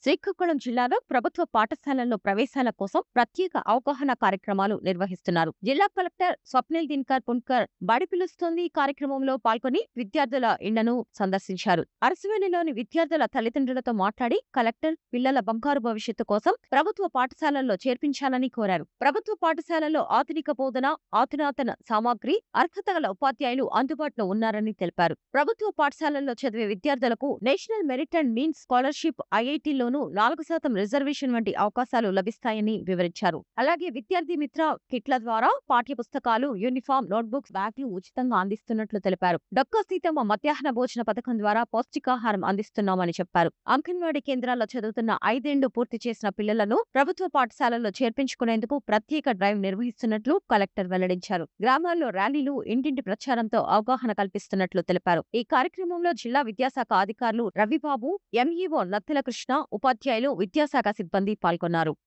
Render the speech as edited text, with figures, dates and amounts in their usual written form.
శ్రీకాకుళం జిల్లాలో ప్రభుత్వ పాఠశాలల్లో ప్రవేశాల కోసం ప్రత్యేక అవగాహన కార్యక్రమాలు నిర్వహిస్తున్నారు. జిల్లా కలెక్టర్ స్వప్నిల్ దినకర్ పున్కర్ బడి పిలుస్తోంది కార్యక్రమంలో పాల్గొని విద్యార్థుల ఇళ్లను సందర్శించారు. అరసవెల్లిలోని విద్యార్థుల తల్లిదండ్రులతో మాట్లాడి కలెక్టర్ పిల్లల బంగారు భవిష్యత్తు కోసం ప్రభుత్వ పాఠశాలల్లో చేర్పించాలని కోరారు. ప్రభుత్వ పాఠశాలల్లో ఆధునిక బోధన, అధునాతన సామాగ్రి, అర్హత గల ఉపాధ్యాయులు అందుబాటులో ఉన్నారని తెలిపారు. ప్రభుత్వ పాఠశాలల్లో చదివే విద్యార్థులకు national merit and means scholarship, ఐఐటీలోను 4% రిజర్వేషన్ వంటి అవకాశాలు లభిస్తాయని వివరించారు. అలాగే విద్యార్థి మిత్ర కిట్ల ద్వారా పాఠ్య పుస్తకాలు, యూనిఫామ్, నోట్బుక్స్, బ్యాగ్లు ఉచితంగా అందిస్తున్నట్లు తెలిపారు. డొక్కా సీతమ్మ మధ్యాహ్న భోజన పథకం ద్వారా పౌష్టికాహారం అందిస్తున్నామని చెప్పారు. అంగన్వాడీ కేంద్రాల్లో చదువుతున్న 5 ఏళ్లు పూర్తి చేసిన పిల్లలను ప్రభుత్వ పాఠశాలల్లో చేర్పించుకునేందుకు ప్రత్యేక డ్రైవ్ నిర్వహిస్తున్నట్లు కలెక్టర్ వెల్లడించారు. గ్రామాల్లో ర్యాలీలు, ఇంటింటి ప్రచారంతో అవగాహన కల్పిస్తున్నట్లు తెలిపారు. ఈ కార్యక్రమంలో జిల్లా విద్యాశాఖ అధికారులు రవిబాబు, ఎంఈఓ నత్తల కృష్ణ, ఉపాధ్యాయులు, విద్యాశాఖ సిబ్బంది పాల్గొన్నారు.